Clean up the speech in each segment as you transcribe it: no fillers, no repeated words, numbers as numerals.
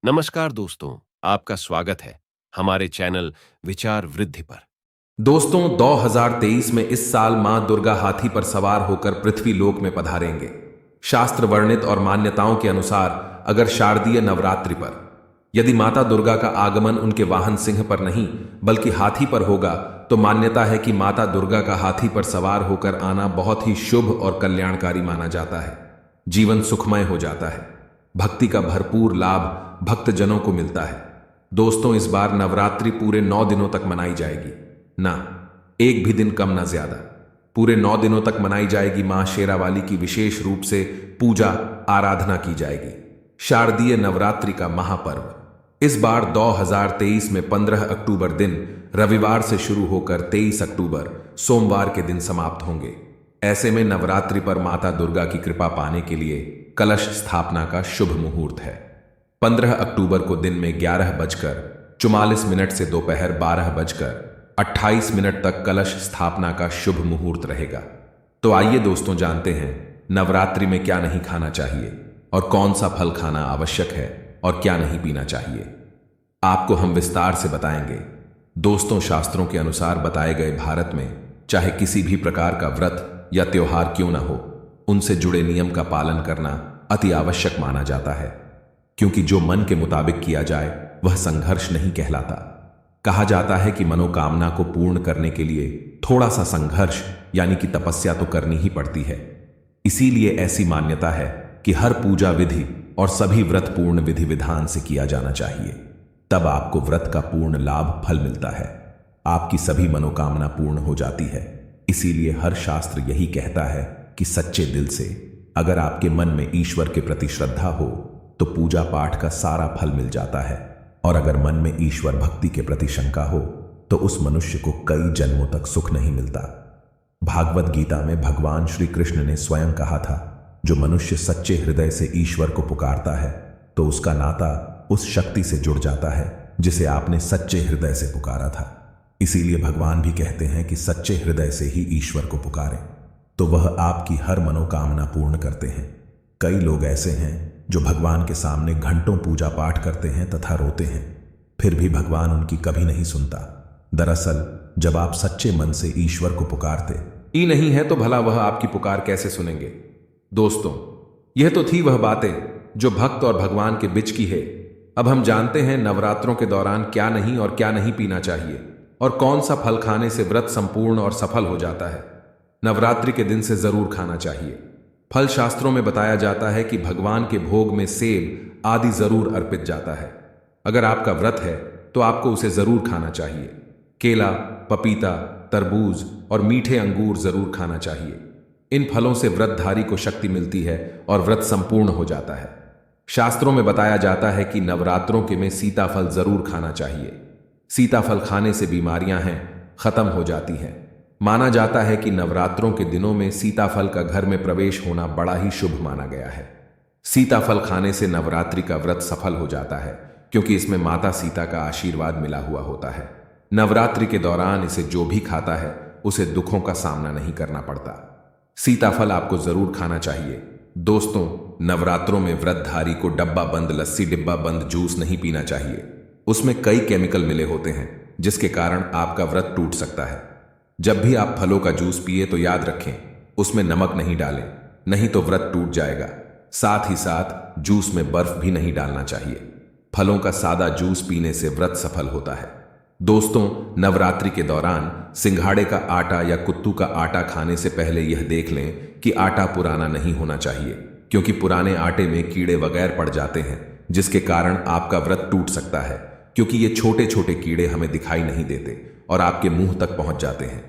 नमस्कार दोस्तों, आपका स्वागत है हमारे चैनल विचार वृद्धि पर। दोस्तों 2023 में इस साल मां दुर्गा हाथी पर सवार होकर पृथ्वी लोक में पधारेंगे। शास्त्र वर्णित और मान्यताओं के अनुसार अगर शारदीय नवरात्रि पर यदि माता दुर्गा का आगमन उनके वाहन सिंह पर नहीं बल्कि हाथी पर होगा तो मान्यता है कि माता दुर्गा का हाथी पर सवार होकर आना बहुत ही शुभ और कल्याणकारी माना जाता है। जीवन सुखमय हो जाता है, भक्ति का भरपूर लाभ भक्तजनों को मिलता है। दोस्तों इस बार नवरात्रि पूरे 9 दिनों तक मनाई जाएगी, ना एक भी दिन कम ना ज्यादा। पूरे 9 दिनों तक मनाई जाएगी मां शेरावाली की विशेष रूप से पूजा आराधना की जाएगी। शारदीय नवरात्रि का महापर्व इस बार 2023 में 15 अक्टूबर दिन रविवार से शुरू होकर 23 अक्टूबर सोमवार के दिन समाप्त होंगे। ऐसे में नवरात्रि पर माता दुर्गा की कृपा पाने के लिए कलश स्थापना का शुभ मुहूर्त है। 15 अक्टूबर को दिन में 11:44 से दोपहर 12:28 तक कलश स्थापना का शुभ मुहूर्त रहेगा। तो आइए दोस्तों जानते हैं नवरात्रि में क्या नहीं खाना चाहिए और कौन सा फल खाना आवश्यक है और क्या नहीं पीना चाहिए, आपको हम विस्तार से बताएंगे। दोस्तों शास्त्रों के अनुसार बताए गए भारत में चाहे किसी भी प्रकार का व्रत या त्योहार क्यों ना हो, उनसे जुड़े नियम का पालन करना अति आवश्यक माना जाता है, क्योंकि जो मन के मुताबिक किया जाए वह संघर्ष नहीं कहलाता। कहा जाता है कि मनोकामना को पूर्ण करने के लिए थोड़ा सा संघर्ष यानी कि तपस्या तो करनी ही पड़ती है। इसीलिए ऐसी मान्यता है कि हर पूजा विधि और सभी व्रत पूर्ण विधि विधान से किया जाना चाहिए, तब आपको व्रत का पूर्ण लाभ फल मिलता है, आपकी सभी मनोकामना पूर्ण हो जाती है। इसीलिए हर शास्त्र यही कहता है कि सच्चे दिल से अगर आपके मन में ईश्वर के प्रति श्रद्धा हो तो पूजा पाठ का सारा फल मिल जाता है, और अगर मन में ईश्वर भक्ति के प्रति शंका हो तो उस मनुष्य को कई जन्मों तक सुख नहीं मिलता। भागवत गीता में भगवान श्री कृष्ण ने स्वयं कहा था, जो मनुष्य सच्चे हृदय से ईश्वर को पुकारता है तो उसका नाता उस शक्ति से जुड़ जाता है जिसे आपने सच्चे हृदय से पुकारा था। इसीलिए भगवान भी कहते हैं कि सच्चे हृदय से ही ईश्वर को पुकारें तो वह आपकी हर मनोकामना पूर्ण करते हैं। कई लोग ऐसे हैं जो भगवान के सामने घंटों पूजा पाठ करते हैं तथा रोते हैं, फिर भी भगवान उनकी कभी नहीं सुनता। दरअसल जब आप सच्चे मन से ईश्वर को पुकारते ही नहीं है तो भला वह आपकी पुकार कैसे सुनेंगे। दोस्तों यह तो थी वह बातें जो भक्त और भगवान के बीच की है। अब हम जानते हैं नवरात्रों के दौरान क्या नहीं और क्या नहीं पीना चाहिए और कौन सा फल खाने से व्रत संपूर्ण और सफल हो जाता है। नवरात्रि के दिन से जरूर खाना चाहिए। फल शास्त्रों में बताया जाता है कि भगवान के भोग में सेब आदि जरूर अर्पित जाता है। अगर आपका व्रत है तो आपको उसे जरूर खाना चाहिए। केला, पपीता, तरबूज और मीठे अंगूर जरूर खाना चाहिए। इन फलों से व्रतधारी को शक्ति मिलती है और व्रत संपूर्ण हो जाता है। शास्त्रों में बताया जाता है कि नवरात्रों के में सीताफल जरूर खाना चाहिए। सीताफल खाने से बीमारियां हैं खत्म हो जाती हैं। माना जाता है कि नवरात्रों के दिनों में सीताफल का घर में प्रवेश होना बड़ा ही शुभ माना गया है। सीताफल खाने से नवरात्रि का व्रत सफल हो जाता है, क्योंकि इसमें माता सीता का आशीर्वाद मिला हुआ होता है। नवरात्रि के दौरान इसे जो भी खाता है उसे दुखों का सामना नहीं करना पड़ता। सीताफल आपको जरूर खाना चाहिए। दोस्तों नवरात्रों में व्रतधारी को डब्बा बंद लस्सी, डिब्बा बंद जूस नहीं पीना चाहिए। उसमें कई केमिकल मिले होते हैं जिसके कारण आपका व्रत टूट सकता है। जब भी आप फलों का जूस पिए तो याद रखें उसमें नमक नहीं डालें, नहीं तो व्रत टूट जाएगा। साथ ही साथ जूस में बर्फ भी नहीं डालना चाहिए। फलों का सादा जूस पीने से व्रत सफल होता है। दोस्तों नवरात्रि के दौरान सिंघाड़े का आटा या कुत्तू का आटा खाने से पहले यह देख लें कि आटा पुराना नहीं होना चाहिए, क्योंकि पुराने आटे में कीड़े वगैरह पड़ जाते हैं जिसके कारण आपका व्रत टूट सकता है, क्योंकि ये छोटे छोटे कीड़े हमें दिखाई नहीं देते और आपके मुंह तक पहुंच जाते हैं।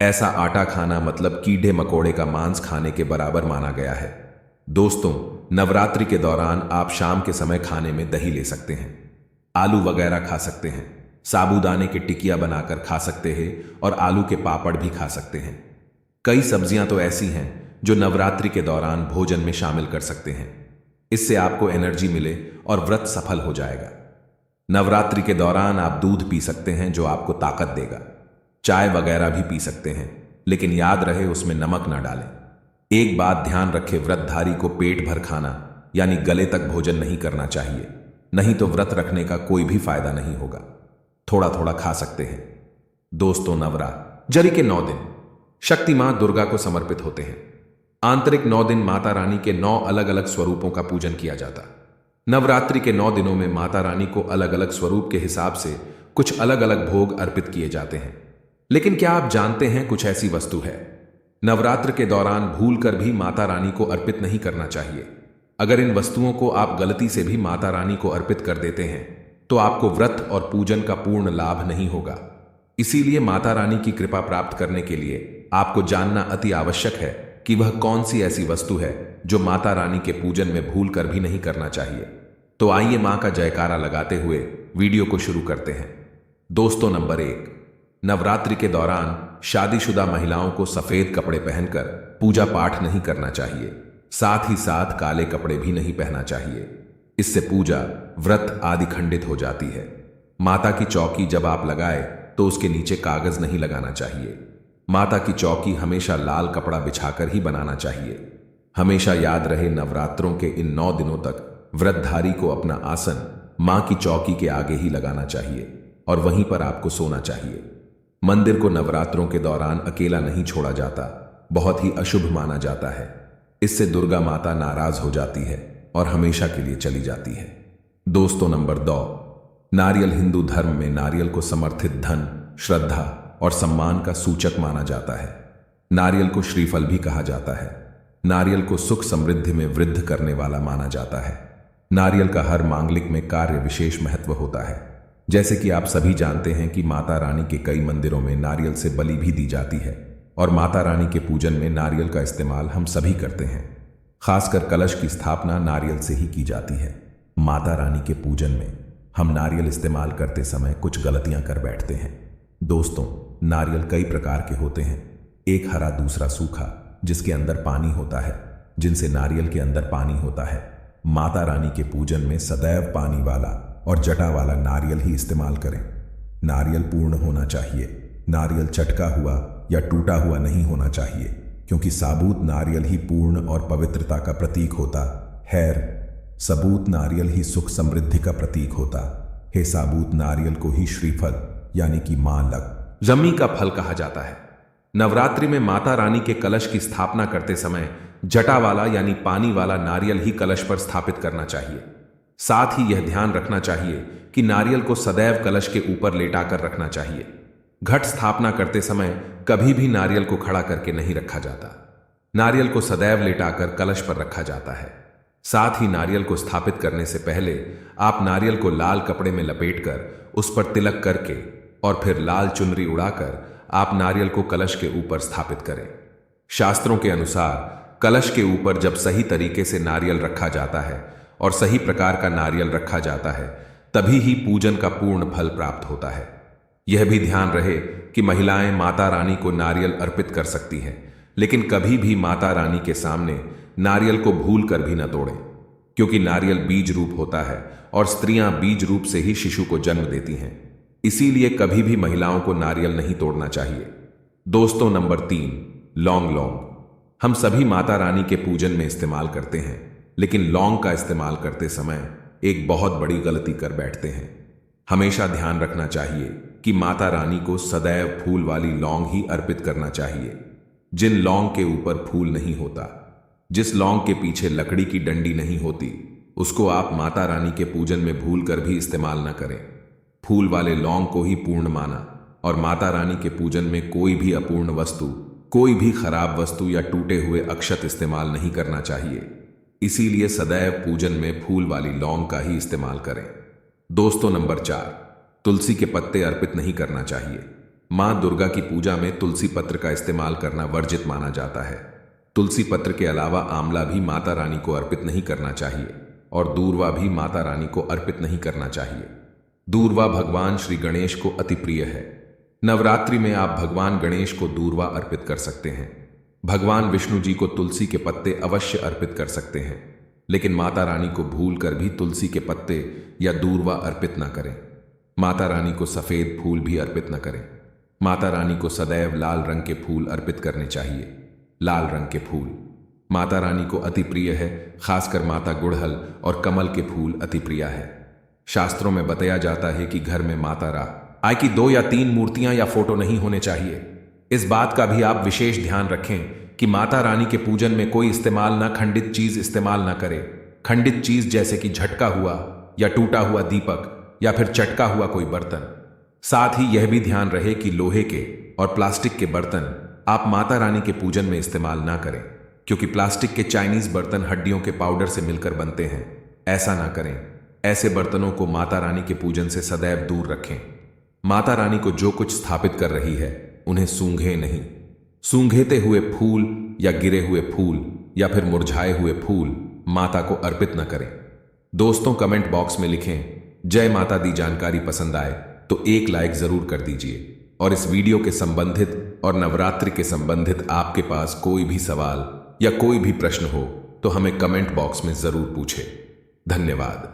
ऐसा आटा खाना मतलब कीड़े मकोड़े का मांस खाने के बराबर माना गया है। दोस्तों नवरात्रि के दौरान आप शाम के समय खाने में दही ले सकते हैं, आलू वगैरह खा सकते हैं, साबूदाने के टिकिया बनाकर खा सकते हैं और आलू के पापड़ भी खा सकते हैं। कई सब्जियां तो ऐसी हैं जो नवरात्रि के दौरान भोजन में शामिल कर सकते हैं। इससे आपको एनर्जी मिले और व्रत सफल हो जाएगा। नवरात्रि के दौरान आप दूध पी सकते हैं जो आपको ताकत देगा। चाय वगैरह भी पी सकते हैं, लेकिन याद रहे उसमें नमक ना डालें। एक बात ध्यान रखें, व्रतधारी को पेट भर खाना यानी गले तक भोजन नहीं करना चाहिए। नहीं तो व्रत रखने का कोई भी फायदा नहीं होगा। थोड़ा थोड़ा खा सकते हैं। दोस्तों, नवरात्रि के 9 दिन शक्ति मां दुर्गा को समर्पित होते हैं। आंतरिक 9 दिन माता रानी के 9 अलग अलग स्वरूपों का पूजन किया जाता। नवरात्रि के 9 दिनों में माता रानी को अलग अलग स्वरूप के हिसाब से कुछ अलग अलग भोग अर्पित किए जाते हैं। लेकिन क्या आप जानते हैं, कुछ ऐसी वस्तु है नवरात्र के दौरान भूलकर भी माता रानी को अर्पित नहीं करना चाहिए। अगर इन वस्तुओं को आप गलती से भी माता रानी को अर्पित कर देते हैं तो आपको व्रत और पूजन का पूर्ण लाभ नहीं होगा। इसीलिए माता रानी की कृपा प्राप्त करने के लिए आपको जानना अति आवश्यक है कि वह कौन सी ऐसी वस्तु है जो माता रानी के पूजन में भूल कर भी नहीं करना चाहिए। तो आइए मां का जयकारा लगाते हुए वीडियो को शुरू करते हैं। दोस्तों, नंबर 1, नवरात्रि के दौरान शादीशुदा महिलाओं को सफेद कपड़े पहनकर पूजा पाठ नहीं करना चाहिए। साथ ही साथ काले कपड़े भी नहीं पहनना चाहिए। इससे पूजा, व्रत आदि खंडित हो जाती है। माता की चौकी जब आप लगाए तो उसके नीचे कागज नहीं लगाना चाहिए। माता की चौकी हमेशा लाल कपड़ा बिछाकर ही बनाना चाहिए। हमेशा याद रहे, नवरात्रों के इन 9 दिनों तक व्रतधारी को अपना आसन मां की चौकी के आगे ही लगाना चाहिए और वहीं पर आपको सोना चाहिए। मंदिर को नवरात्रों के दौरान अकेला नहीं छोड़ा जाता, बहुत ही अशुभ माना जाता है। इससे दुर्गा माता नाराज हो जाती है और हमेशा के लिए चली जाती है। दोस्तों, नंबर 2, नारियल हिंदू धर्म में नारियल को समर्थित धन, श्रद्धा और सम्मान का सूचक माना जाता है। नारियल को श्रीफल भी कहा जाता है। नारियल को सुख समृद्धि में वृद्धि करने वाला माना जाता है। नारियल का हर मांगलिक में कार्य विशेष महत्व होता है। जैसे कि आप सभी जानते हैं कि माता रानी के कई मंदिरों में नारियल से बलि भी दी जाती है और माता रानी के पूजन में नारियल का इस्तेमाल हम सभी करते हैं। खासकर कलश की स्थापना नारियल से ही की जाती है। माता रानी के पूजन में हम नारियल इस्तेमाल करते समय कुछ गलतियां कर बैठते हैं। दोस्तों, नारियल कई प्रकार के होते हैं। एक हरा, दूसरा सूखा, जिसके अंदर पानी होता है, जिनसे नारियल के अंदर पानी होता है। माता रानी के पूजन में सदैव पानी वाला और जटा वाला नारियल ही इस्तेमाल करें। नारियल पूर्ण होना चाहिए। नारियल चटका हुआ या टूटा हुआ नहीं होना चाहिए, क्योंकि साबुत नारियल ही पूर्ण और पवित्रता का प्रतीक होता है। सबूत नारियल ही सुख समृद्धि का प्रतीक होता है। साबुत नारियल को ही श्रीफल यानी कि मां लक्ष्मी का फल कहा जाता है। नवरात्रि में माता रानी के कलश की स्थापना करते समय जटा वाला यानी पानी वाला नारियल ही कलश पर स्थापित करना चाहिए। साथ ही यह ध्यान रखना चाहिए कि नारियल को सदैव कलश के ऊपर लेटाकर रखना चाहिए। घट स्थापना करते समय कभी भी नारियल को खड़ा करके नहीं रखा जाता। नारियल को सदैव लेटाकर कलश पर रखा जाता है। साथ ही नारियल को स्थापित करने से पहले आप नारियल को लाल कपड़े में लपेटकर उस पर तिलक करके और फिर लाल चुनरी उड़ाकर आप नारियल को कलश के ऊपर स्थापित करें। शास्त्रों के अनुसार कलश के ऊपर जब सही तरीके से नारियल रखा जाता है और सही प्रकार का नारियल रखा जाता है, तभी ही पूजन का पूर्ण फल प्राप्त होता है। यह भी ध्यान रहे कि महिलाएं माता रानी को नारियल अर्पित कर सकती हैं, लेकिन कभी भी माता रानी के सामने नारियल को भूल कर भी न तोड़ें, क्योंकि नारियल बीज रूप होता है और स्त्रियां बीज रूप से ही शिशु को जन्म देती हैं। इसीलिए कभी भी महिलाओं को नारियल नहीं तोड़ना चाहिए। दोस्तों, नंबर 3, लौंग। हम सभी माता रानी के पूजन में इस्तेमाल करते हैं, लेकिन लौंग का इस्तेमाल करते समय एक बहुत बड़ी गलती कर बैठते हैं। हमेशा ध्यान रखना चाहिए कि माता रानी को सदैव फूल वाली लौंग ही अर्पित करना चाहिए। जिन लौंग के ऊपर फूल नहीं होता, जिस लौंग के पीछे लकड़ी की डंडी नहीं होती, उसको आप माता रानी के पूजन में भूल कर भी इस्तेमाल न करें। फूल वाले लौंग को ही पूर्ण माना और माता रानी के पूजन में कोई भी अपूर्ण वस्तु, कोई भी खराब वस्तु या टूटे हुए अक्षत इस्तेमाल नहीं करना चाहिए। इसीलिए सदैव पूजन में फूल वाली लौंग का ही इस्तेमाल करें। दोस्तों, नंबर 4, तुलसी के पत्ते अर्पित नहीं करना चाहिए। मां दुर्गा की पूजा में तुलसी पत्र का इस्तेमाल करना वर्जित माना जाता है। तुलसी पत्र के अलावा आंवला भी माता रानी को अर्पित नहीं करना चाहिए और दूर्वा भी माता रानी को अर्पित नहीं करना चाहिए। दूर्वा भगवान श्री गणेश को अति प्रिय है। नवरात्रि में आप भगवान गणेश को दूर्वा अर्पित कर सकते हैं। भगवान विष्णु जी को तुलसी के पत्ते अवश्य अर्पित कर सकते हैं, लेकिन माता रानी को भूल कर भी तुलसी के पत्ते या दूर्वा अर्पित न करें। माता रानी को सफेद फूल भी अर्पित न करें। माता रानी को सदैव लाल रंग के फूल अर्पित करने चाहिए। लाल रंग के फूल माता रानी को अति प्रिय है। खासकर माता गुड़हल और कमल के फूल अति प्रिय है। शास्त्रों में बताया जाता है कि घर में माता राय की 2 या 3 मूर्तियां या फोटो नहीं होने चाहिए। इस बात का भी आप विशेष ध्यान रखें कि माता रानी के पूजन में कोई इस्तेमाल ना खंडित चीज इस्तेमाल ना करे। खंडित चीज जैसे कि झटका हुआ या टूटा हुआ दीपक या फिर चटका हुआ कोई बर्तन। साथ ही यह भी ध्यान रहे कि लोहे के और प्लास्टिक के बर्तन आप माता रानी के पूजन में इस्तेमाल ना करें, क्योंकि प्लास्टिक के चाइनीज बर्तन हड्डियों के पाउडर से मिलकर बनते हैं। ऐसा ना करें। ऐसे बर्तनों को माता रानी के पूजन से सदैव दूर रखें। माता रानी को जो कुछ स्थापित कर रही है उन्हें सूंघे नहीं। सूंघेते हुए फूल या गिरे हुए फूल या फिर मुरझाए हुए फूल माता को अर्पित न करें। दोस्तों, कमेंट बॉक्स में लिखें जय माता दी। जानकारी पसंद आए तो एक लाइक जरूर कर दीजिए, और इस वीडियो के संबंधित और नवरात्रि के संबंधित आपके पास कोई भी सवाल या कोई भी प्रश्न हो तो हमें कमेंट बॉक्स में जरूर पूछें। धन्यवाद।